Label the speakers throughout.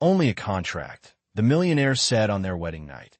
Speaker 1: Only a contract, the millionaire said on their wedding night.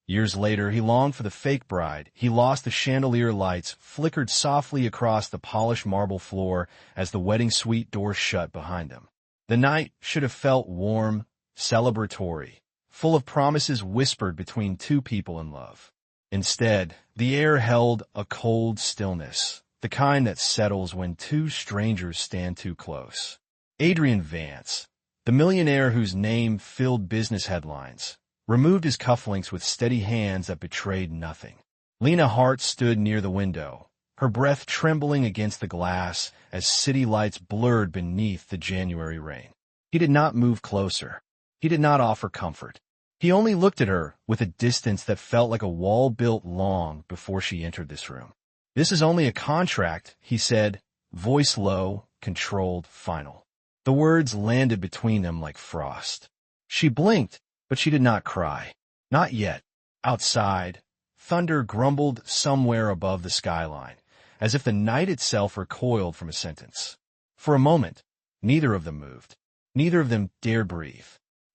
Speaker 1: Years later, he longed for the fake bride. He lost the chandelier lights, flickered softly across the polished marble floor as the wedding suite door shut behind them. The night should have felt warm, celebratory, full of promises whispered between two people in love. Instead, the air held a cold stillness, the kind that settles when two strangers stand too close. Adrian Vance, the millionaire whose name filled business headlines, removed his cufflinks with steady hands that betrayed nothing. Lena Hart stood near the window, her breath trembling against the glass as city lights blurred beneath the January rain. He did not move closer. He did not offer comfort. He only looked at her with a distance that felt like a wall built long before she entered this room. "This is only a contract," he said, voice low, controlled, final. The words landed between them like frost. She blinked, but she did not cry. Not yet. Outside, thunder grumbled somewhere above the skyline, as if the night itself recoiled from a sentence. For a moment, neither of them moved. Neither of them dared breathe.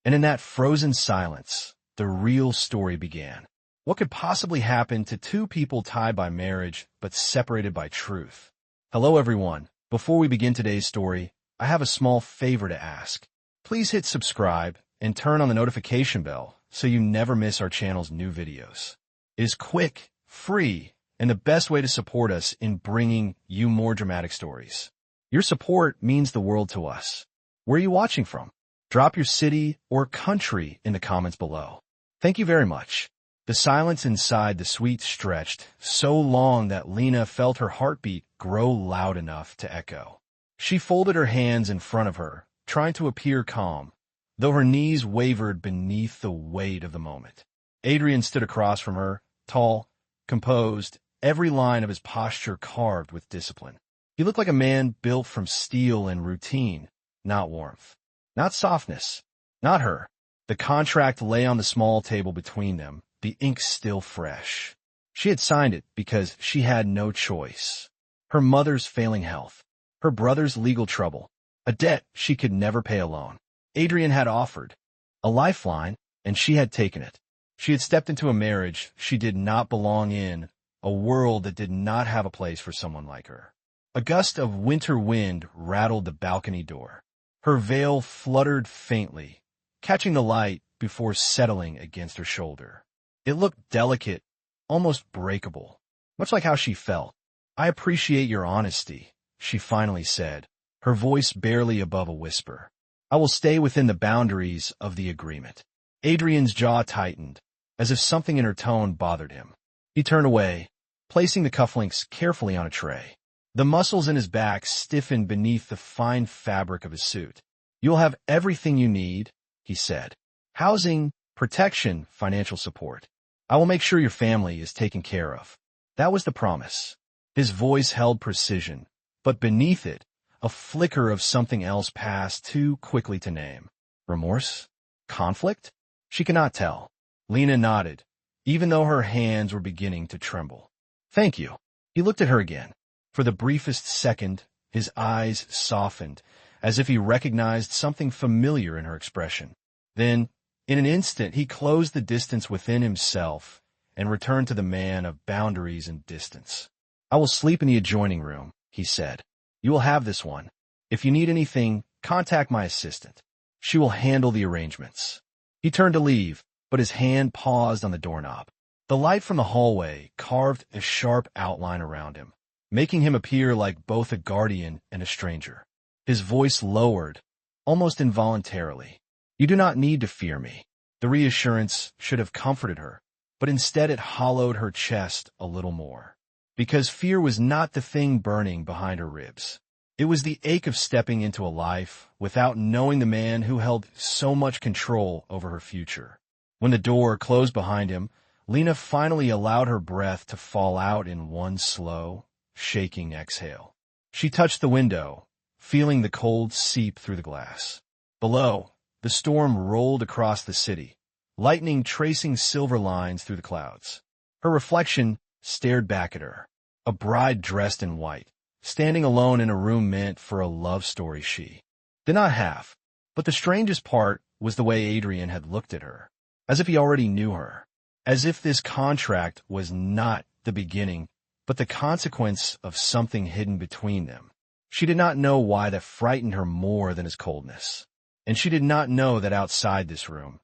Speaker 1: And in that frozen silence, the real story began. What could possibly happen to two people tied by marriage but separated by truth? Hello, everyone. Before we begin today's story, I have a small favor to ask. Please hit subscribe and turn on the notification bell so you never miss our channel's new videos. It is quick, free, and the best way to support us in bringing you more dramatic stories. Your support means the world to us. Where are you watching from? Drop your city or country in the comments below. Thank you very much. The silence inside the suite stretched so long that Lena felt her heartbeat grow loud enough to echo. She folded her hands in front of her, trying to appear calm, though her knees wavered beneath the weight of the moment. Adrian stood across from her, tall, composed, every line of his posture carved with discipline. He looked like a man built from steel and routine, not warmth, not softness, not her. The contract lay on the small table between them, the ink still fresh. She had signed it because she had no choice. Her mother's failing health, her brother's legal trouble, a debt she could never pay alone. Adrian had offered a lifeline, and she had taken it. She had stepped into a marriage she did not belong in, a world that did not have a place for someone like her. A gust of winter wind rattled the balcony door. Her veil fluttered faintly, catching the light before settling against her shoulder. It looked delicate, almost breakable, much like how she felt. "I appreciate your honesty," she finally said, her voice barely above a whisper. "I will stay within the boundaries of the agreement." Adrian's jaw tightened, as if something in her tone bothered him. He turned away, placing the cufflinks carefully on a tray. The muscles in his back stiffened beneath the fine fabric of his suit. "You'll have everything you need," he said. "Housing, protection, financial support. I will make sure your family is taken care of." That was the promise. His voice held precision, but beneath it, a flicker of something else passed too quickly to name. Remorse? Conflict? She could not tell. Lena nodded, even though her hands were beginning to tremble. "Thank you." He looked at her again. For the briefest second, his eyes softened, as if he recognized something familiar in her expression. Then, in an instant, he closed the distance within himself and returned to the man of boundaries and distance. "I will sleep in the adjoining room," he said. "You will have this one. If you need anything, contact my assistant. She will handle the arrangements." He turned to leave, but his hand paused on the doorknob. The light from the hallway carved a sharp outline around him, making him appear like both a guardian and a stranger. His voice lowered, almost involuntarily. "You do not need to fear me." The reassurance should have comforted her, but instead it hollowed her chest a little more. Because fear was not the thing burning behind her ribs. It was the ache of stepping into a life without knowing the man who held so much control over her future. When the door closed behind him, Lena finally allowed her breath to fall out in one slow, shaking exhale. She touched the window, feeling the cold seep through the glass. Below, the storm rolled across the city, lightning tracing silver lines through the clouds. Her reflection stared back at her, a bride dressed in white, standing alone in a room meant for a love story she did not have. But the strangest part was the way Adrian had looked at her, as if he already knew her, as if this contract was not the beginning, but the consequence of something hidden between them. She did not know why that frightened her more than his coldness. And she did not know that outside this room,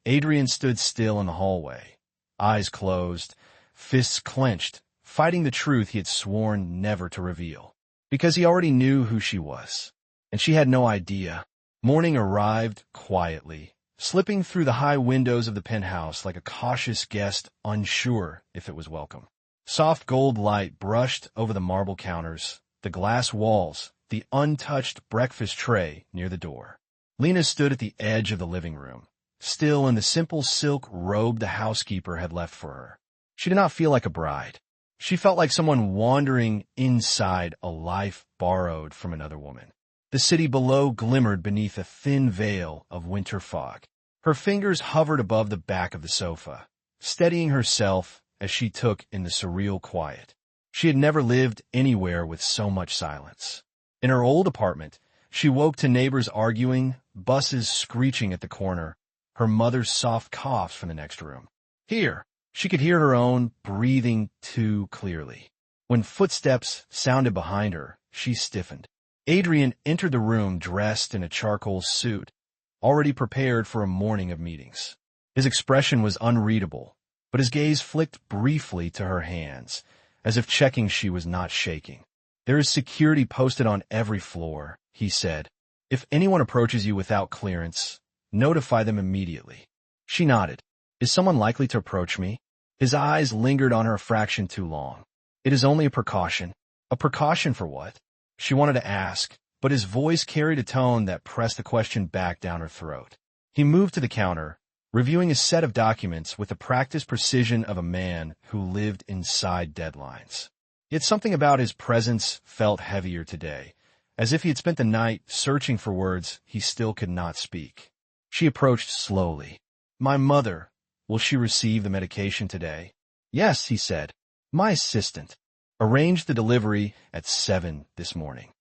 Speaker 1: Adrian stood still in the hallway, eyes closed, fists clenched, fighting the truth he had sworn never to reveal. Because he already knew who she was, and she had no idea. Morning arrived quietly, slipping through the high windows of the penthouse like a cautious guest unsure if it was welcome. Soft gold light brushed over the marble counters, the glass walls, the untouched breakfast tray near the door. Lena stood at the edge of the living room, still in the simple silk robe the housekeeper had left for her. She did not feel like a bride. She felt like someone wandering inside a life borrowed from another woman. The city below glimmered beneath a thin veil of winter fog. Her fingers hovered above the back of the sofa, steadying herself as she took in the surreal quiet. She had never lived anywhere with so much silence. In her old apartment, she woke to neighbors arguing, buses screeching at the corner, her mother's soft coughs from the next room. Here, she could hear her own breathing too clearly. When footsteps sounded behind her, she stiffened. Adrian entered the room dressed in a charcoal suit, already prepared for a morning of meetings. His expression was unreadable, but his gaze flicked briefly to her hands, as if checking she was not shaking. "There is security posted on every floor," he said. "If anyone approaches you without clearance, notify them immediately." She nodded. "Is someone likely to approach me?" His eyes lingered on her a fraction too long. "It is only a precaution." A precaution for what? She wanted to ask, but his voice carried a tone that pressed the question back down her throat. He moved to the counter, reviewing a set of documents with the practiced precision of a man who lived inside deadlines. Yet something about his presence felt heavier today, as if he had spent the night searching for words he still could not speak. She approached slowly. "My mother, will she receive the medication today?" "Yes," he said. "My assistant arranged the delivery at 7 this morning."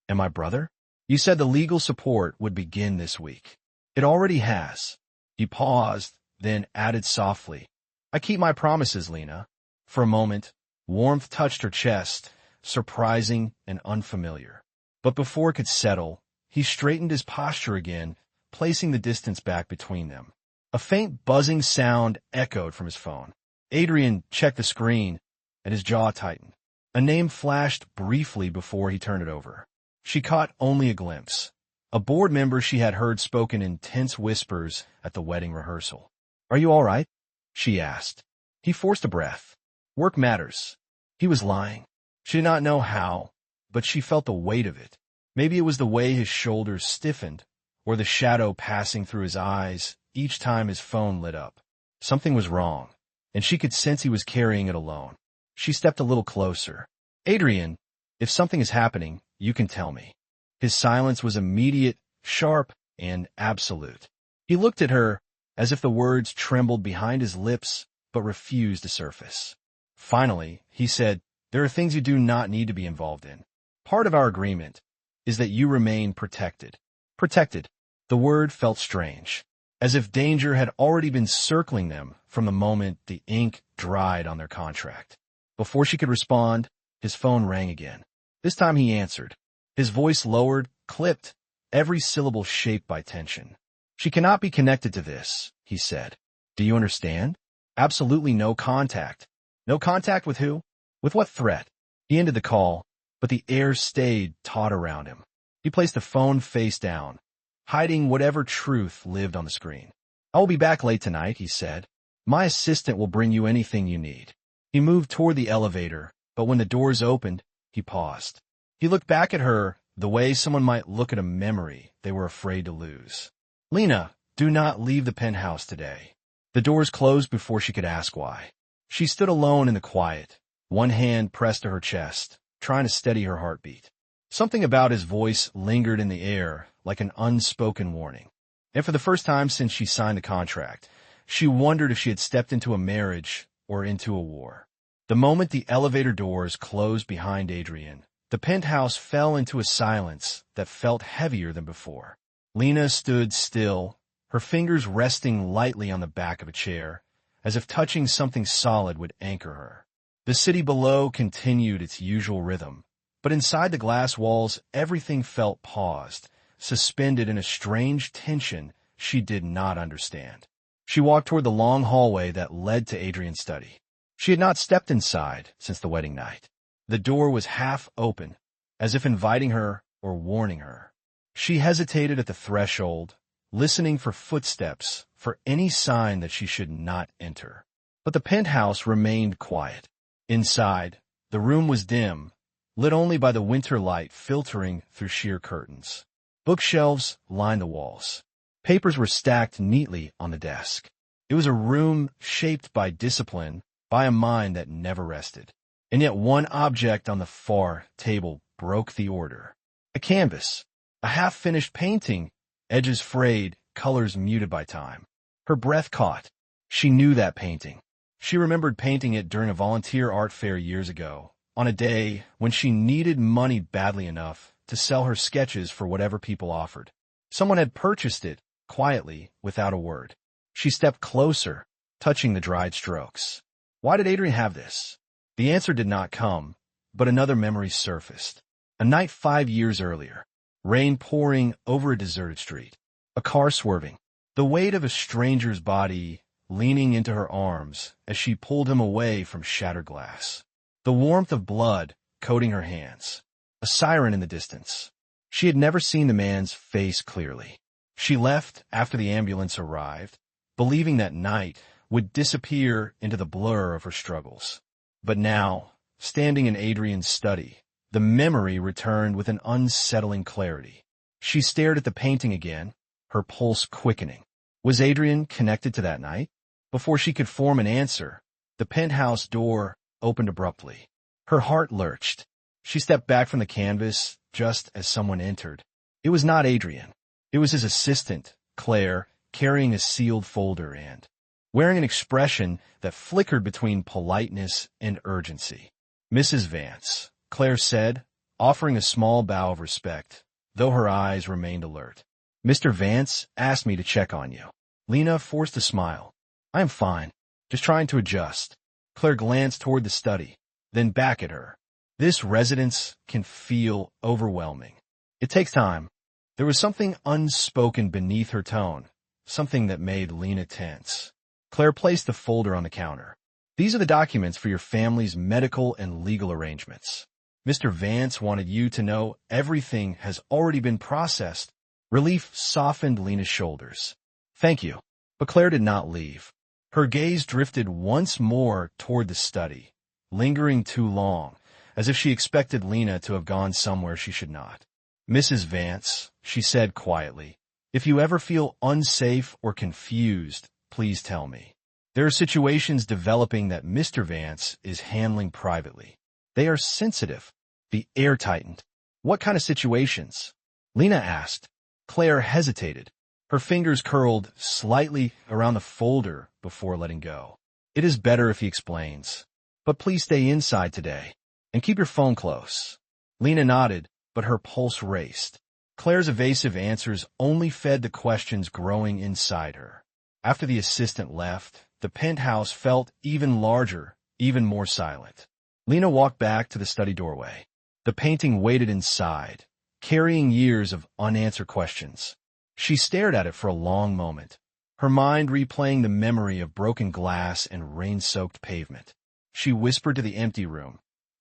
Speaker 1: "And my brother?" "You said the legal support would begin this week." "It already has." He paused, then added softly, "I keep my promises, Lena." For a moment, warmth touched her chest, surprising and unfamiliar. But before it could settle, he straightened his posture again, placing the distance back between them. A faint buzzing sound echoed from his phone. Adrian checked the screen, and his jaw tightened. A name flashed briefly before he turned it over. She caught only a glimpse. A board member she had heard spoken in tense whispers at the wedding rehearsal. "Are you all right?" she asked. He forced a breath. "Work matters." He was lying. She did not know how, but she felt the weight of it. Maybe it was the way his shoulders stiffened, or the shadow passing through his eyes each time his phone lit up. Something was wrong, and she could sense he was carrying it alone. She stepped a little closer. "Adrian, if something is happening, you can tell me." His silence was immediate, sharp, and absolute. He looked at her as if the words trembled behind his lips but refused to surface. Finally, he said, "There are things you do not need to be involved in. Part of our agreement is that you remain protected." Protected. The word felt strange, as if danger had already been circling them from the moment the ink dried on their contract. Before she could respond, his phone rang again. This time he answered. His voice lowered, clipped, every syllable shaped by tension. "She cannot be connected to this," he said. "Do you understand? Absolutely no contact." "No contact with who? With what threat?" He ended the call, but the air stayed taut around him. He placed the phone face down, hiding whatever truth lived on the screen. "I will be back late tonight," he said. "My assistant will bring you anything you need." He moved toward the elevator, but when the doors opened, he paused. He looked back at her the way someone might look at a memory they were afraid to lose. "Lena, do not leave the penthouse today." The doors closed before she could ask why. She stood alone in the quiet, one hand pressed to her chest, trying to steady her heartbeat. Something about his voice lingered in the air like an unspoken warning. And for the first time since she signed the contract, she wondered if she had stepped into a marriage or into a war. The moment the elevator doors closed behind Adrian, the penthouse fell into a silence that felt heavier than before. Lena stood still, her fingers resting lightly on the back of a chair, as if touching something solid would anchor her. The city below continued its usual rhythm, but inside the glass walls everything felt paused, suspended in a strange tension she did not understand. She walked toward the long hallway that led to Adrian's study. She had not stepped inside since the wedding night. The door was half open, as if inviting her or warning her. She hesitated at the threshold, listening for footsteps, for any sign that she should not enter. But the penthouse remained quiet. Inside, the room was dim, lit only by the winter light filtering through sheer curtains. Bookshelves lined the walls. Papers were stacked neatly on the desk. It was a room shaped by discipline, by a mind that never rested. And yet one object on the far table broke the order. A canvas, a half-finished painting, edges frayed, colors muted by time. Her breath caught. She knew that painting. She remembered painting it during a volunteer art fair years ago, on a day when she needed money badly enough to sell her sketches for whatever people offered. Someone had purchased it, quietly, without a word. She stepped closer, touching the dried strokes. Why did Adrian have this? The answer did not come, but another memory surfaced. A night 5 years earlier. Rain pouring over a deserted street. A car swerving. The weight of a stranger's body leaning into her arms as she pulled him away from shattered glass. The warmth of blood coating her hands. A siren in the distance. She had never seen the man's face clearly. She left after the ambulance arrived, believing that night would disappear into the blur of her struggles. But now, standing in Adrian's study, the memory returned with an unsettling clarity. She stared at the painting again, her pulse quickening. Was Adrian connected to that night? Before she could form an answer, the penthouse door opened abruptly. Her heart lurched. She stepped back from the canvas just as someone entered. It was not Adrian. It was his assistant, Claire, carrying a sealed folder and wearing an expression that flickered between politeness and urgency. "Mrs. Vance," Claire said, offering a small bow of respect, though her eyes remained alert. "Mr. Vance asked me to check on you." Lena forced a smile. "I am fine, just trying to adjust." Claire glanced toward the study, then back at her. "This residence can feel overwhelming. It takes time." There was something unspoken beneath her tone, something that made Lena tense. Claire placed the folder on the counter. "These are the documents for your family's medical and legal arrangements. Mr. Vance wanted you to know everything has already been processed." Relief softened Lena's shoulders. "Thank you." But Claire did not leave. Her gaze drifted once more toward the study, lingering too long, as if she expected Lena to have gone somewhere she should not. "Mrs. Vance," she said quietly, "if you ever feel unsafe or confused, please tell me. There are situations developing that Mr. Vance is handling privately. They are sensitive." The air tightened. "What kind of situations?" Lena asked. Claire hesitated. Her fingers curled slightly around the folder before letting go. "It is better if he explains. But please stay inside today, and keep your phone close." Lena nodded, but her pulse raced. Claire's evasive answers only fed the questions growing inside her. After the assistant left, the penthouse felt even larger, even more silent. Lena walked back to the study doorway. The painting waited inside, carrying years of unanswered questions. She stared at it for a long moment, her mind replaying the memory of broken glass and rain-soaked pavement. She whispered to the empty room,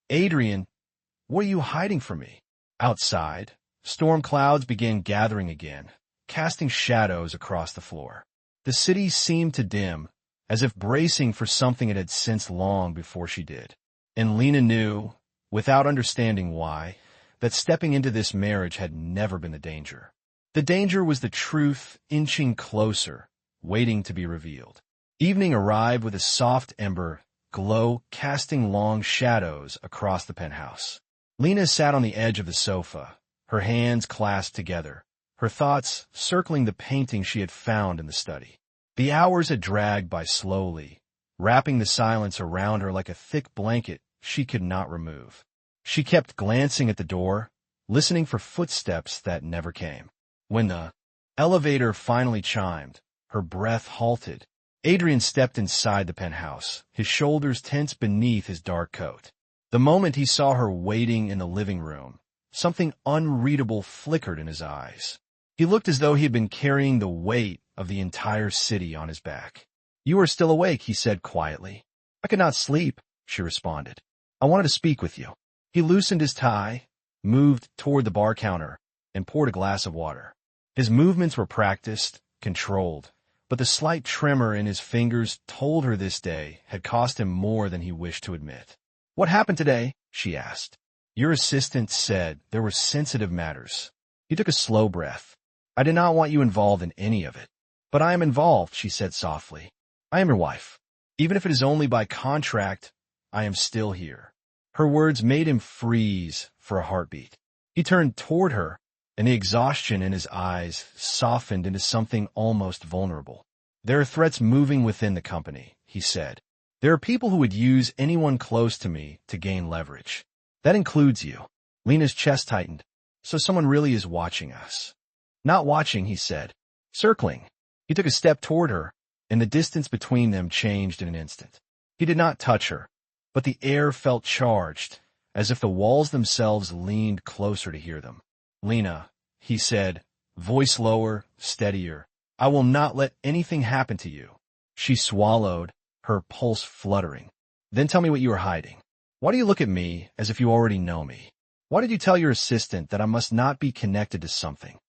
Speaker 1: "Adrian, what are you hiding from me?" Outside, storm clouds began gathering again, casting shadows across the floor. The city seemed to dim, as if bracing for something it had sensed long before she did. And Lena knew, without understanding why, that stepping into this marriage had never been the danger. The danger was the truth inching closer, waiting to be revealed. Evening arrived with a soft ember glow casting long shadows across the penthouse. Lena sat on the edge of the sofa, her hands clasped together, her thoughts circling the painting she had found in the study. The hours had dragged by slowly, wrapping the silence around her like a thick blanket she could not remove. She kept glancing at the door, listening for footsteps that never came. When the Elevator finally chimed. Her breath halted. Adrian stepped inside the penthouse, his shoulders tense beneath his dark coat. The moment he saw her waiting in the living room, something unreadable flickered in his eyes. He looked as though he had been carrying the weight of the entire city on his back. "You are still awake," he said quietly. "I could not sleep," she responded. "I wanted to speak with you." He loosened his tie, moved toward the bar counter, and poured a glass of water. His movements were practiced, controlled, but the slight tremor in his fingers told her this day had cost him more than he wished to admit. "What happened today?" she asked. "Your assistant said there were sensitive matters." He took a slow breath. "I did not want you involved in any of it." "But I am involved," she said softly. "I am your wife. Even if it is only by contract, I am still here." Her words made him freeze for a heartbeat. He turned toward her, and the exhaustion in his eyes softened into something almost vulnerable. "There are threats moving within the company," he said. "There are people who would use anyone close to me to gain leverage. That includes you." Lena's chest tightened. "So someone really is watching us." "Not watching," he said. "Circling." He took a step toward her, and the distance between them changed in an instant. He did not touch her, but the air felt charged, as if the walls themselves leaned closer to hear them. "Lena," he said, voice lower, steadier, "I will not let anything happen to you." She swallowed, her pulse fluttering. "Then tell me what you are hiding. Why do you look at me as if you already know me? Why did you tell your assistant that I must not be connected to something?"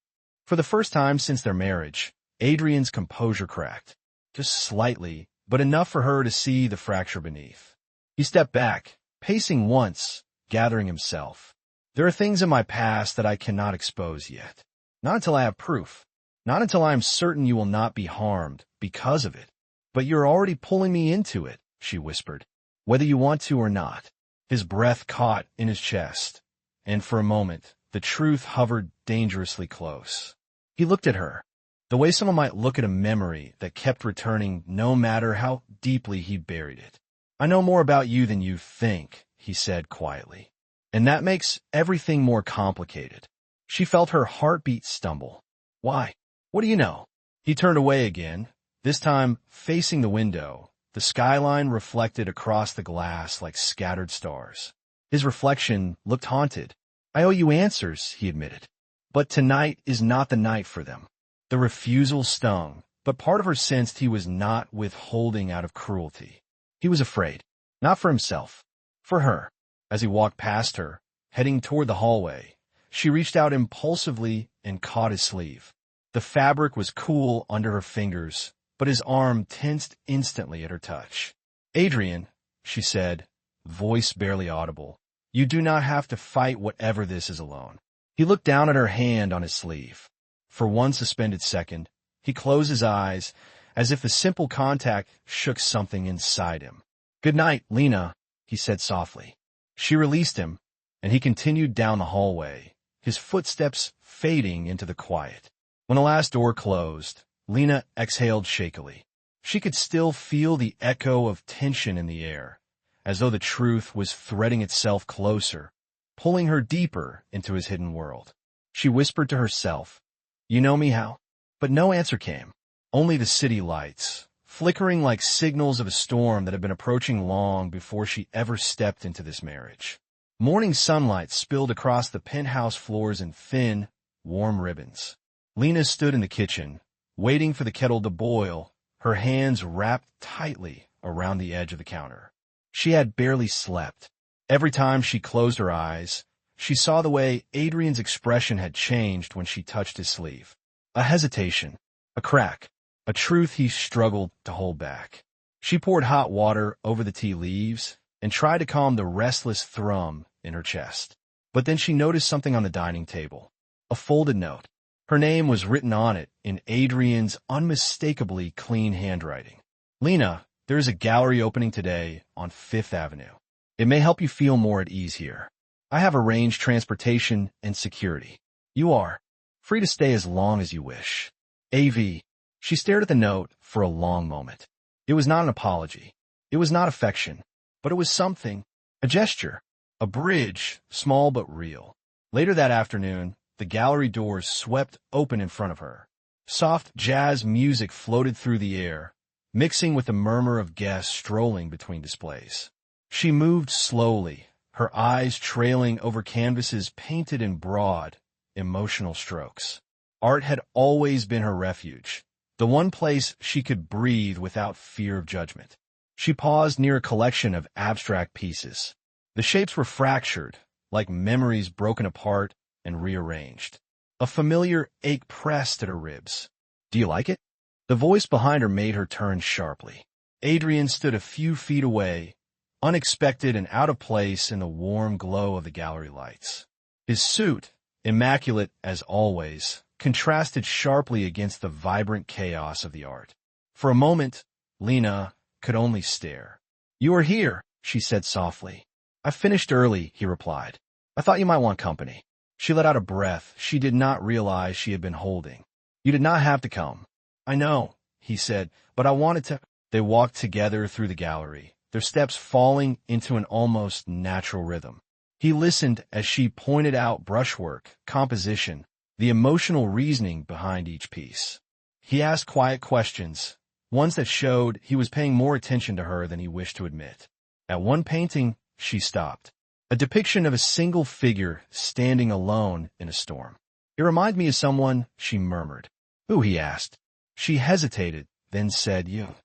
Speaker 1: For the first time since their marriage, Adrian's composure cracked. Just slightly, but enough for her to see the fracture beneath. He stepped back, pacing once, gathering himself. "There are things in my past that I cannot expose yet. Not until I have proof. Not until I am certain you will not be harmed because of it. But you're already pulling me into it," she whispered, "whether you want to or not." His breath caught in his chest, and for a moment, the truth hovered dangerously close. He looked at her, the way someone might look at a memory that kept returning no matter how deeply he buried it. "I know more about you than you think," he said quietly. "And that makes everything more complicated." She felt her heartbeat stumble. "Why? What do you know?" He turned away again, this time facing the window, the skyline reflected across the glass like scattered stars. His reflection looked haunted. "I owe you answers," he admitted. "But tonight is not the night for them." The refusal stung, but part of her sensed he was not withholding out of cruelty. He was afraid, not for himself, for her. As he walked past her, heading toward the hallway, she reached out impulsively and caught his sleeve. The fabric was cool under her fingers, but his arm tensed instantly at her touch. "Adrian," she said, voice barely audible, "you do not have to fight whatever this is alone." He looked down at her hand on his sleeve. For one suspended second, he closed his eyes, as if the simple contact shook something inside him. "Good night, Lena," he said softly. She released him, and he continued down the hallway, his footsteps fading into the quiet. When the last door closed, Lena exhaled shakily. She could still feel the echo of tension in the air, as though the truth was threading itself closer, pulling her deeper into his hidden world. She whispered to herself, "You know me how?" But no answer came, only the city lights, flickering like signals of a storm that had been approaching long before she ever stepped into this marriage. Morning sunlight spilled across the penthouse floors in thin, warm ribbons. Lena stood in the kitchen, waiting for the kettle to boil, her hands wrapped tightly around the edge of the counter. She had barely slept. Every time she closed her eyes, she saw the way Adrian's expression had changed when she touched his sleeve. A hesitation, a crack, a truth he struggled to hold back. She poured hot water over the tea leaves and tried to calm the restless thrum in her chest. But then she noticed something on the dining table, a folded note. Her name was written on it in Adrian's unmistakably clean handwriting. "Lena, there is a gallery opening today on 5th Avenue. It may help you feel more at ease here. I have arranged transportation and security. You are free to stay as long as you wish. A.V." She stared at the note for a long moment. It was not an apology. It was not affection, but it was something, a gesture, a bridge, small but real. Later that afternoon, the gallery doors swept open in front of her. Soft jazz music floated through the air, mixing with the murmur of guests strolling between displays. She moved slowly, her eyes trailing over canvases painted in broad, emotional strokes. Art had always been her refuge, the one place she could breathe without fear of judgment. She paused near a collection of abstract pieces. The shapes were fractured, like memories broken apart and rearranged. A familiar ache pressed at her ribs. "Do you like it?" The voice behind her made her turn sharply. Adrian stood a few feet away, unexpected and out of place in the warm glow of the gallery lights. His suit, immaculate as always, contrasted sharply against the vibrant chaos of the art. For a moment, Lena could only stare. "You are here," she said softly. "I finished early," he replied. "I thought you might want company." She let out a breath she did not realize she had been holding. "You did not have to come." "I know," he said, "but I wanted to." They walked together through the gallery, their steps falling into an almost natural rhythm. He listened as she pointed out brushwork, composition, the emotional reasoning behind each piece. He asked quiet questions, ones that showed he was paying more attention to her than he wished to admit. At one painting, she stopped. A depiction of a single figure standing alone in a storm. "It reminded me of someone," she murmured. "Who?" he asked. She hesitated, then said, "You."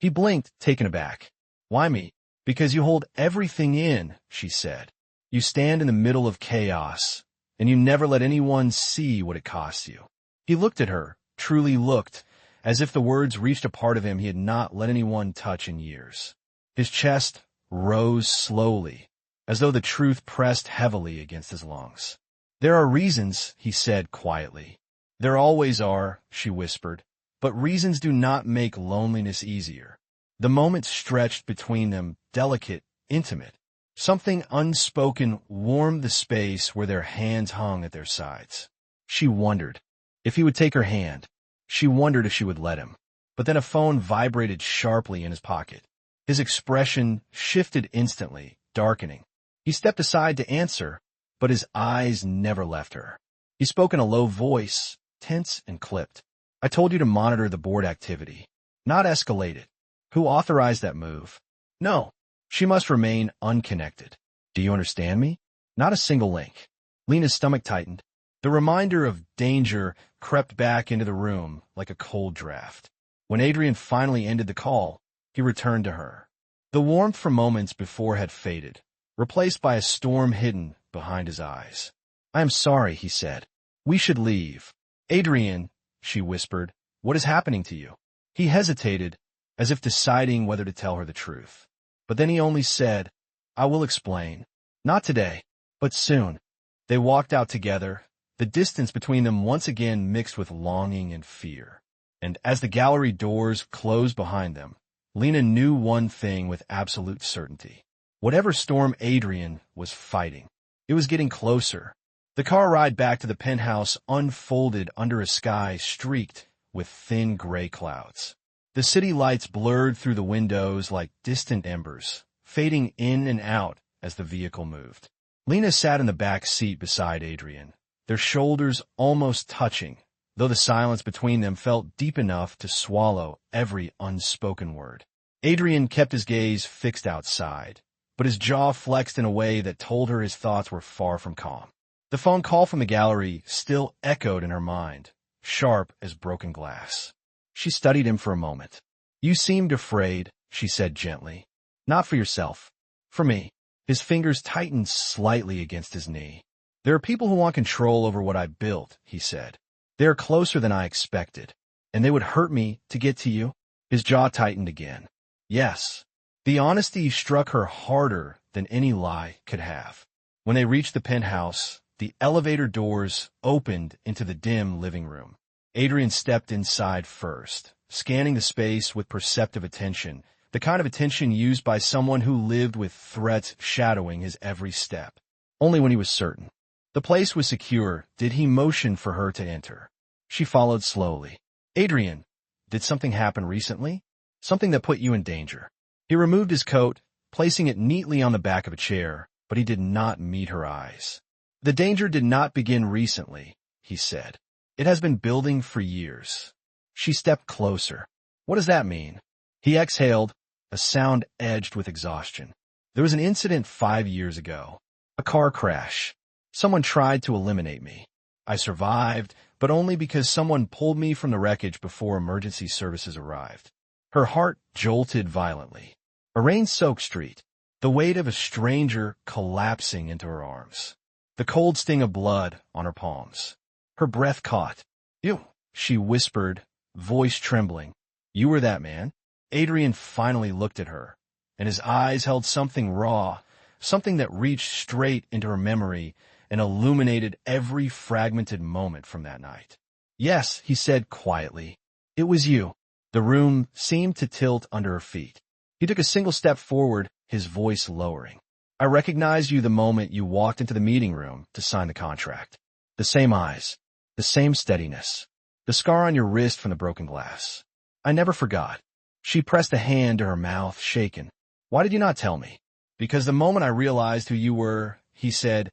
Speaker 1: He blinked, taken aback. "Why me?" "Because you hold everything in," she said. "You stand in the middle of chaos, and you never let anyone see what it costs you." He looked at her, truly looked, as if the words reached a part of him he had not let anyone touch in years. His chest rose slowly, as though the truth pressed heavily against his lungs. "There are reasons," he said quietly. "There always are," she whispered, "but reasons do not make loneliness easier." The moment stretched between them, delicate, intimate. Something unspoken warmed the space where their hands hung at their sides. She wondered if he would take her hand. She wondered if she would let him. But then a phone vibrated sharply in his pocket. His expression shifted instantly, darkening. He stepped aside to answer, but his eyes never left her. He spoke in a low voice, tense and clipped. "I told you to monitor the board activity, not escalate it." "Who authorized that move?" "No." She must remain unconnected. "Do you understand me?" "Not a single link." Lena's stomach tightened. The reminder of danger crept back into the room like a cold draft. When Adrian finally ended the call, he returned to her. The warmth from moments before had faded, replaced by a storm hidden behind his eyes. "I am sorry," he said. "We should leave." "Adrian," she whispered, "what is happening to you?" He hesitated, as if deciding whether to tell her the truth. But then he only said, "I will explain. Not today, but soon." They walked out together, the distance between them once again mixed with longing and fear. And as the gallery doors closed behind them, Lena knew one thing with absolute certainty. Whatever storm Adrian was fighting, it was getting closer. The car ride back to the penthouse unfolded under a sky streaked with thin gray clouds. The city lights blurred through the windows like distant embers, fading in and out as the vehicle moved. Lena sat in the back seat beside Adrian, their shoulders almost touching, though the silence between them felt deep enough to swallow every unspoken word. Adrian kept his gaze fixed outside, but his jaw flexed in a way that told her his thoughts were far from calm. The phone call from the gallery still echoed in her mind, sharp as broken glass. She studied him for a moment. "You seemed afraid," she said gently. "Not for yourself. For me." His fingers tightened slightly against his knee. "There are people who want control over what I built," he said. "They are closer than I expected. And they would hurt me to get to you." His jaw tightened again. "Yes." The honesty struck her harder than any lie could have. When they reached the penthouse, the elevator doors opened into the dim living room. Adrian stepped inside first, scanning the space with perceptive attention, the kind of attention used by someone who lived with threats shadowing his every step. Only when he was certain the place was secure did he motion for her to enter. She followed slowly. "Adrian, did something happen recently? Something that put you in danger?" He removed his coat, placing it neatly on the back of a chair, but he did not meet her eyes. "The danger did not begin recently," he said. It has been building for years. She stepped closer. What does that mean? He exhaled, a sound edged with exhaustion. There was an incident 5 years ago. A car crash. Someone tried to eliminate me. I survived, but only because someone pulled me from the wreckage before emergency services arrived. Her heart jolted violently. A rain-soaked street. The weight of a stranger collapsing into her arms. The cold sting of blood on her palms. Her breath caught. "You," she whispered, voice trembling. "You were that man?" Adrian finally looked at her, and his eyes held something raw, something that reached straight into her memory and illuminated every fragmented moment from that night. "Yes," he said quietly. "It was you." The room seemed to tilt under her feet. He took a single step forward, his voice lowering. "I recognized you the moment you walked into the meeting room to sign the contract. The same eyes, the same steadiness, the scar on your wrist from the broken glass. I never forgot." She pressed a hand to her mouth, shaken. "Why did you not tell me?" "Because the moment I realized who you were," he said,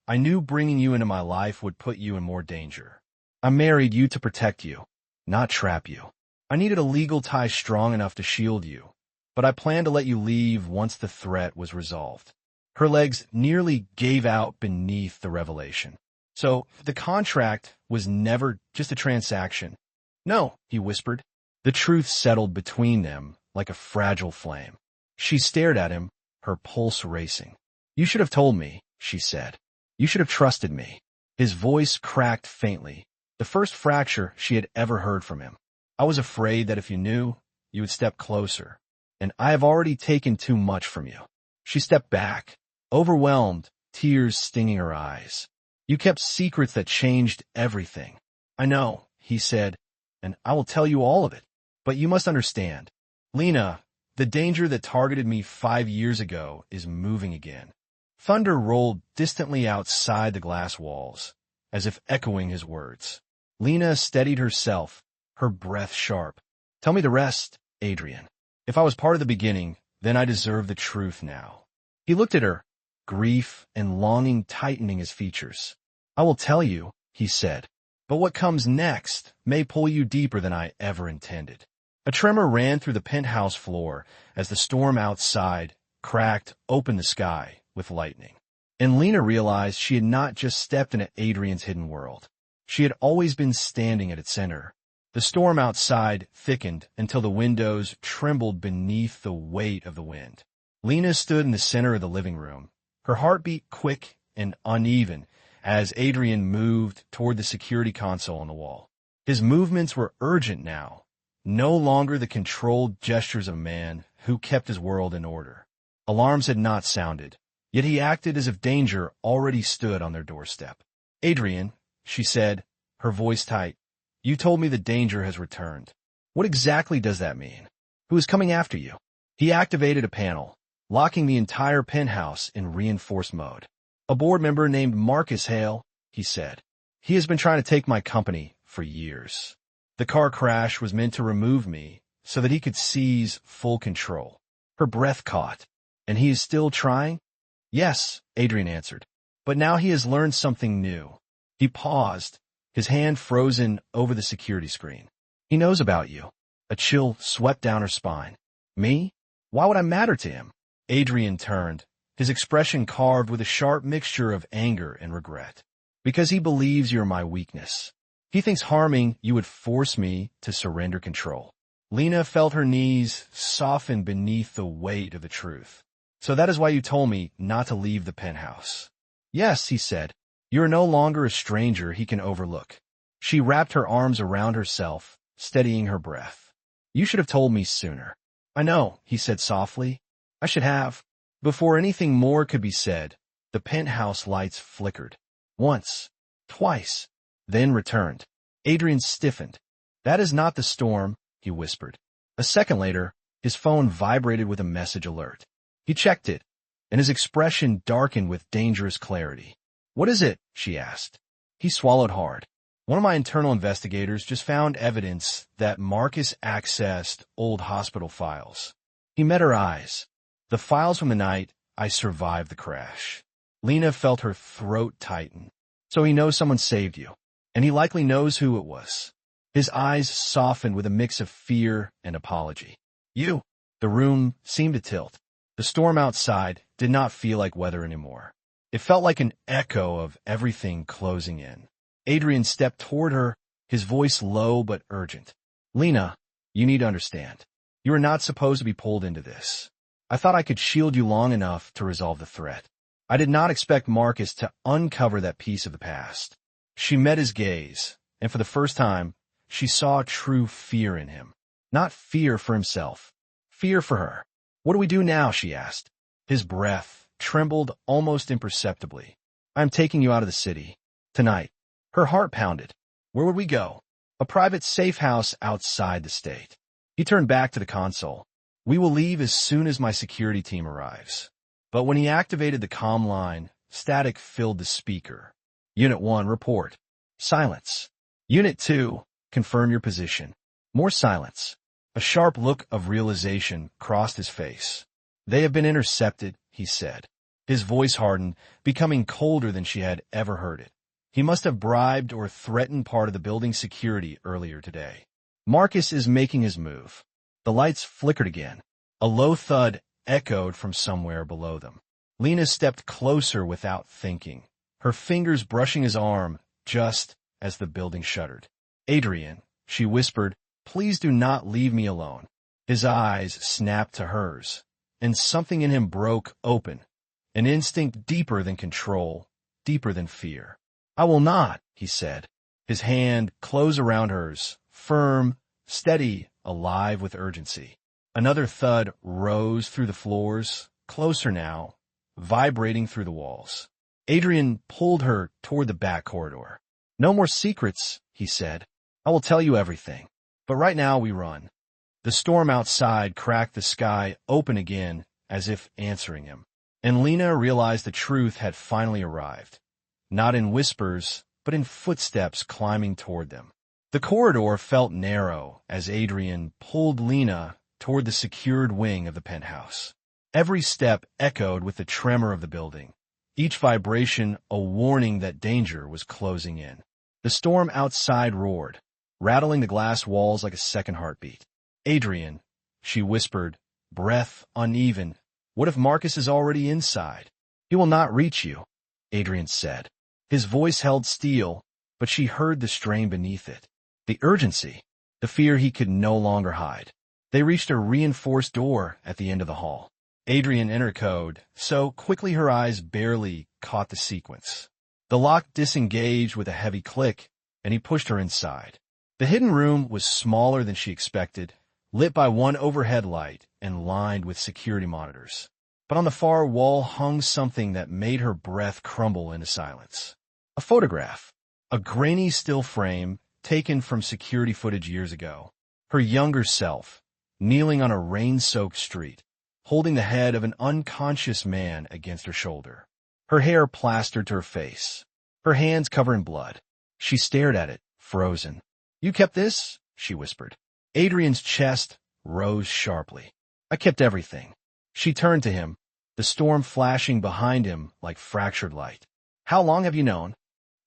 Speaker 1: "I knew bringing you into my life would put you in more danger. I married you to protect you, not trap you. I needed a legal tie strong enough to shield you, but I planned to let you leave once the threat was resolved." Her legs nearly gave out beneath the revelation. "So, the contract was never just a transaction?" "No," he whispered. The truth settled between them like a fragile flame. She stared at him, her pulse racing. "You should have told me," she said. "You should have trusted me." His voice cracked faintly, the first fracture she had ever heard from him. "I was afraid that if you knew, you would step closer, and I have already taken too much from you." She stepped back, overwhelmed, tears stinging her eyes. "You kept secrets that changed everything." "I know," he said, "and I will tell you all of it. But you must understand. Lena, the danger that targeted me 5 years ago is moving again." Thunder rolled distantly outside the glass walls, as if echoing his words. Lena steadied herself, her breath sharp. "Tell me the rest, Adrian. If I was part of the beginning, then I deserve the truth now." He looked at her, grief and longing tightening his features. "I will tell you," he said, "but what comes next may pull you deeper than I ever intended." A tremor ran through the penthouse floor as the storm outside cracked open the sky with lightning. And Lena realized she had not just stepped into Adrian's hidden world. She had always been standing at its center. The storm outside thickened until the windows trembled beneath the weight of the wind. Lena stood in the center of the living room, her heartbeat quick and uneven as Adrian moved toward the security console on the wall. His movements were urgent now, no longer the controlled gestures of a man who kept his world in order. Alarms had not sounded, yet he acted as if danger already stood on their doorstep. "Adrian," she said, her voice tight, "you told me the danger has returned. What exactly does that mean? Who is coming after you?" He activated a panel, locking the entire penthouse in reinforced mode. "A board member named Marcus Hale," he said. "He has been trying to take my company for years. The car crash was meant to remove me so that he could seize full control." Her breath caught. "And he is still trying?" "Yes," Adrian answered. "But now he has learned something new." He paused, his hand frozen over the security screen. "He knows about you." A chill swept down her spine. "Me? Why would I matter to him?" Adrian turned, his expression carved with a sharp mixture of anger and regret. "Because he believes you're my weakness. He thinks harming you would force me to surrender control." Lena felt her knees soften beneath the weight of the truth. "So that is why you told me not to leave the penthouse." "Yes," he said. "You are no longer a stranger he can overlook." She wrapped her arms around herself, steadying her breath. "You should have told me sooner." "I know," he said softly. "I should have." Before anything more could be said, the penthouse lights flickered. Once, twice, then returned. Adrian stiffened. "That is not the storm," he whispered. A second later, his phone vibrated with a message alert. He checked it, and his expression darkened with dangerous clarity. "What is it?" she asked. He swallowed hard. "One of my internal investigators just found evidence that Marcus accessed old hospital files." He met her eyes. "The files from the night I survived the crash." Lena felt her throat tighten. "So he knows someone saved you." and he likely knows who it was. His eyes softened with a mix of fear and apology. You. The room seemed to tilt. The storm outside did not feel like weather anymore. It felt like an echo of everything closing in. Adrian stepped toward her, his voice low but urgent. Lena, you need to understand. You are not supposed to be pulled into this. I thought I could shield you long enough to resolve the threat. I did not expect Marcus to uncover that piece of the past. She met his gaze, and for the first time, she saw true fear in him. Not fear for himself, fear for her. What do we do now? She asked. His breath trembled almost imperceptibly. I'm taking you out of the city. Tonight. Her heart pounded. Where would we go? A private safe house outside the state. He turned back to the console. We will leave as soon as my security team arrives. But when he activated the comm line, static filled the speaker. Unit 1, report. Silence. Unit 2, confirm your position. More silence. A sharp look of realization crossed his face. They have been intercepted, he said. His voice hardened, becoming colder than she had ever heard it. He must have bribed or threatened part of the building's security earlier today. Marcus is making his move. The lights flickered again. A low thud echoed from somewhere below them. Lena stepped closer without thinking, her fingers brushing his arm just as the building shuddered. Adrian, she whispered, please do not leave me alone. His eyes snapped to hers, and something in him broke open, an instinct deeper than control, deeper than fear. I will not, he said, his hand closed around hers, firm, steady, alive with urgency. Another thud rose through the floors, closer now, vibrating through the walls. Adrian pulled her toward the back corridor. No more secrets, he said. I will tell you everything. But right now we run. The storm outside cracked the sky open again, as if answering him. And Lena realized the truth had finally arrived. Not in whispers, but in footsteps climbing toward them. The corridor felt narrow as Adrian pulled Lena toward the secured wing of the penthouse. Every step echoed with the tremor of the building, each vibration a warning that danger was closing in. The storm outside roared, rattling the glass walls like a second heartbeat. Adrian, she whispered, breath uneven. What if Marcus is already inside? He will not reach you, Adrian said. His voice held steel, but she heard the strain beneath it. The urgency, the fear he could no longer hide. They reached a reinforced door at the end of the hall. Adrian entered code, so quickly her eyes barely caught the sequence. The lock disengaged with a heavy click, and he pushed her inside. The hidden room was smaller than she expected, lit by one overhead light and lined with security monitors. But on the far wall hung something that made her breath crumble into silence. A photograph. A grainy still frame taken from security footage years ago. Her younger self, kneeling on a rain-soaked street, holding the head of an unconscious man against her shoulder. Her hair plastered to her face, her hands covered in blood. She stared at it, frozen. You kept this? She whispered. Adrian's chest rose sharply. I kept everything. She turned to him, the storm flashing behind him like fractured light. How long have you known?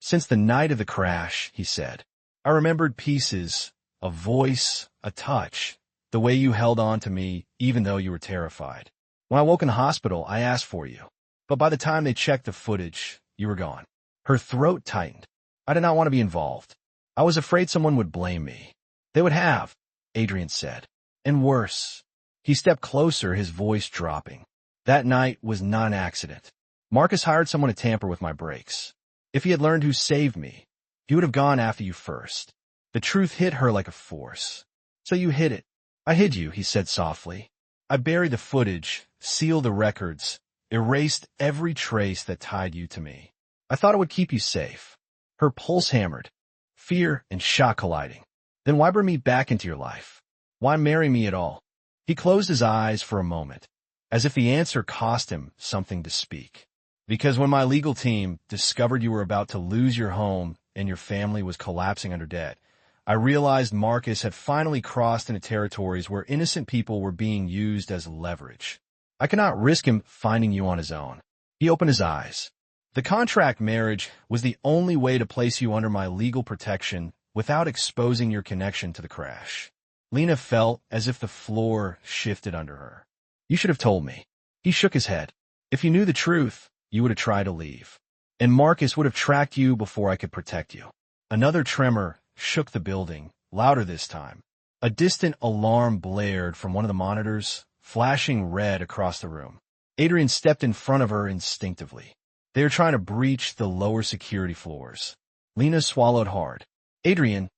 Speaker 1: Since the night of the crash, he said. I remembered pieces, a voice, a touch, the way you held on to me even though you were terrified. When I woke in the hospital, I asked for you. But by the time they checked the footage, you were gone. Her throat tightened. I did not want to be involved. I was afraid someone would blame me. They would have, Adrian said. And worse. He stepped closer, his voice dropping. That night was not an accident. Marcus hired someone to tamper with my brakes. If he had learned who saved me, he would have gone after you first. The truth hit her like a force. So you hid it. I hid you, he said softly. I buried the footage, sealed the records, erased every trace that tied you to me. I thought it would keep you safe. Her pulse hammered, fear and shock colliding. Then why bring me back into your life? Why marry me at all? He closed his eyes for a moment, as if the answer cost him something to speak. Because when my legal team discovered you were about to lose your home and your family was collapsing under debt, I realized Marcus had finally crossed into territories where innocent people were being used as leverage. I could not risk him finding you on his own. He opened his eyes. The contract marriage was the only way to place you under my legal protection without exposing your connection to the crash. Lena felt as if the floor shifted under her. You should have told me. He shook his head. If you knew the truth, you would have tried to leave. And Marcus would have tracked you before I could protect you. Another tremor shook the building, louder this time. A distant alarm blared from one of the monitors, flashing red across the room. Adrian stepped in front of her instinctively. They were trying to breach the lower security floors. Lena swallowed hard. Adrian,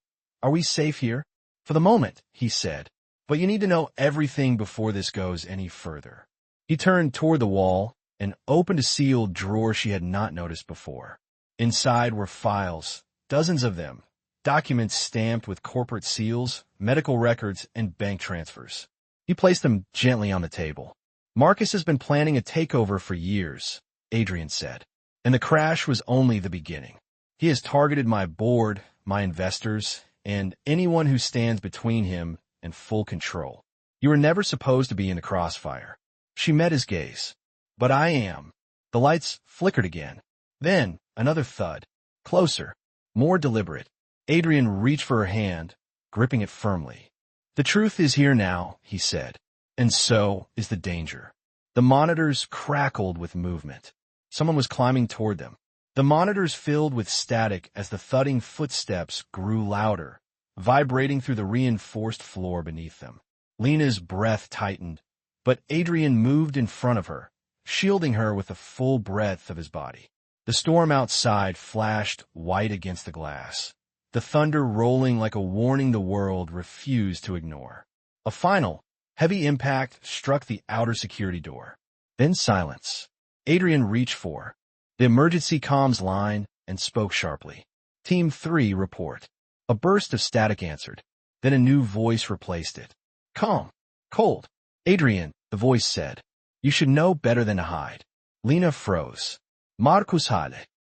Speaker 1: are we safe here? For the moment, he said. But you need to know everything before this goes any further. He turned toward the wall and opened a sealed drawer she had not noticed before. Inside were files, dozens of them, documents stamped with corporate seals, medical records, and bank transfers. He placed them gently on the table. Marcus has been planning a takeover for years, Adrian said, and the crash was only the beginning. He has targeted my board, my investors, and anyone who stands between him and full control. You were never supposed to be in the crossfire. She met his gaze. But I am. The lights flickered again. Then, another thud. Closer. More deliberate. Adrian reached for her hand, gripping it firmly. The truth is here now, he said. And so is the danger. The monitors crackled with movement. Someone was climbing toward them. The monitors filled with static as the thudding footsteps grew louder, vibrating through the reinforced floor beneath them. Lena's breath tightened, but Adrian moved in front of her, shielding her with the full breadth of his body. The storm outside flashed white against the glass, the thunder rolling like a warning the world refused to ignore. A final, heavy impact struck the outer security door. Then silence. Adrian reached for the emergency comms line and spoke sharply. Team 3 report. A burst of static answered. Then a new voice replaced it. Calm. Cold. Adrian, the voice said. You should know better than to hide. Lena froze. Marcus Hale.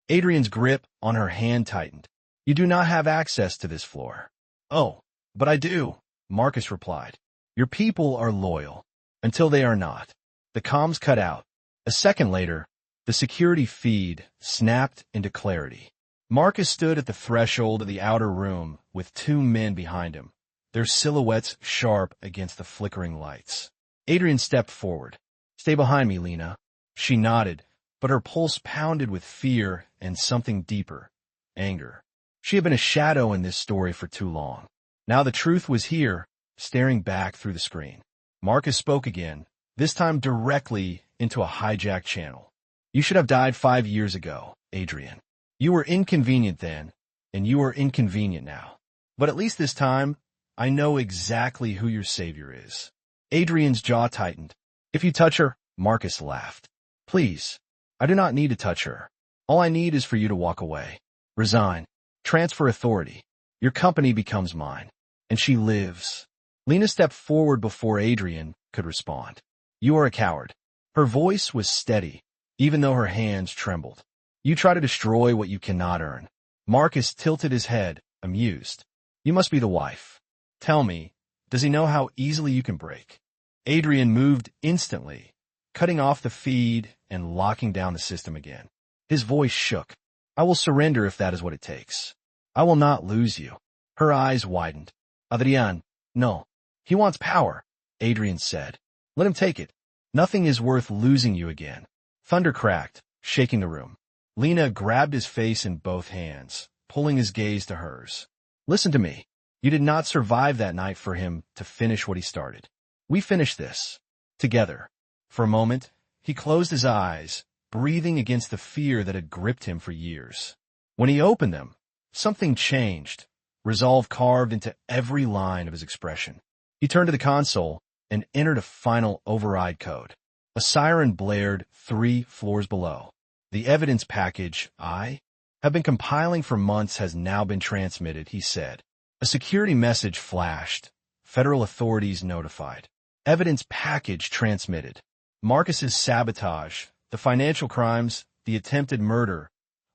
Speaker 1: Adrian's grip on her hand tightened. You do not have access to this floor. Oh, but I do, Marcus replied. Your people are loyal. Until they are not. The comms cut out. A second later, the security feed snapped into clarity. Marcus stood at the threshold of the outer room with two men behind him, their silhouettes sharp against the flickering lights. Adrian stepped forward. Stay behind me, Lena. She nodded, but her pulse pounded with fear and something deeper, anger. She had been a shadow in this story for too long. Now the truth was here, staring back through the screen. Marcus spoke again, this time directly into a hijacked channel. You should have died 5 years ago, Adrian. You were inconvenient then, and you are inconvenient now. But at least this time, I know exactly who your savior is. Adrian's jaw tightened. If you touch her, Marcus laughed. Please, I do not need to touch her. All I need is for you to walk away. Resign. Transfer authority. Your company becomes mine. And she lives. Lena stepped forward before Adrian could respond. You are a coward. Her voice was steady, even though her hands trembled. You try to destroy what you cannot earn. Marcus tilted his head, amused. You must be the wife. Tell me, does he know how easily you can break? Adrian moved instantly, cutting off the feed and locking down the system again. His voice shook. I will surrender if that is what it takes. I will not lose you. Her eyes widened. Adrian, no. He wants power, Adrian said. Let him take it. Nothing is worth losing you again. Thunder cracked, shaking the room. Lena grabbed his face in both hands, pulling his gaze to hers. Listen to me. You did not survive that night for him to finish what he started. We finished this. Together. For a moment, he closed his eyes, breathing against the fear that had gripped him for years. When he opened them, something changed, resolve carved into every line of his expression. He turned to the console and entered a final override code. A siren blared 3 floors below. The evidence package I have been compiling for months has now been transmitted, he said. A security message flashed. Federal authorities notified. Evidence package transmitted. Marcus's sabotage, the financial crimes, the attempted murder,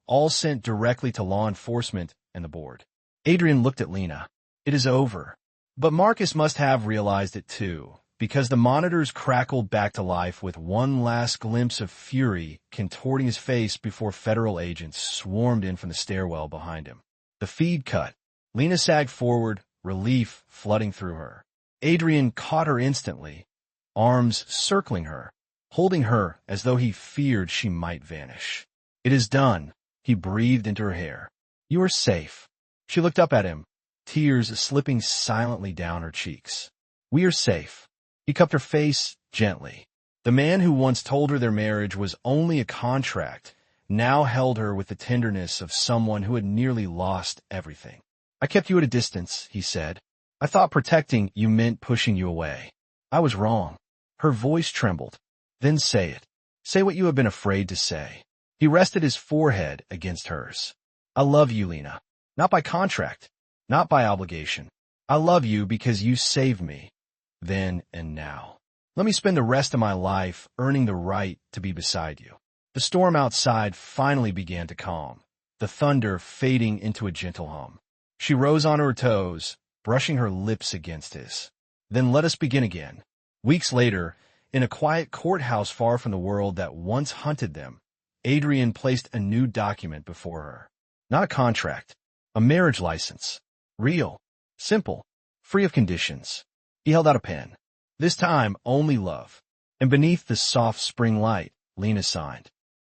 Speaker 1: all sent directly to law enforcement and the board. Adrian looked at Lena. It is over. But Marcus must have realized it too, because the monitors crackled back to life with one last glimpse of fury contorting his face before federal agents swarmed in from the stairwell behind him. The feed cut. Lena sagged forward, relief flooding through her. Adrian caught her instantly, arms circling her, holding her as though he feared she might vanish. "It is done," he breathed into her hair. "You are safe." She looked up at him, tears slipping silently down her cheeks. "We are safe." He cupped her face gently. The man who once told her their marriage was only a contract now held her with the tenderness of someone who had nearly lost everything. "I kept you at a distance," he said. "I thought protecting you meant pushing you away. I was wrong." Her voice trembled. "Then say it. Say what you have been afraid to say." He rested his forehead against hers. "I love you, Lena. Not by contract, not by obligation. I love you because you saved me, then and now. Let me spend the rest of my life earning the right to be beside you." The storm outside finally began to calm, the thunder fading into a gentle hum. She rose onto her toes, brushing her lips against his. "Then let us begin again." Weeks later, in a quiet courthouse far from the world that once hunted them, Adrian placed a new document before her. Not a contract, a marriage license. Real, simple, free of conditions. He held out a pen. This time, only love. And beneath the soft spring light, Lena signed.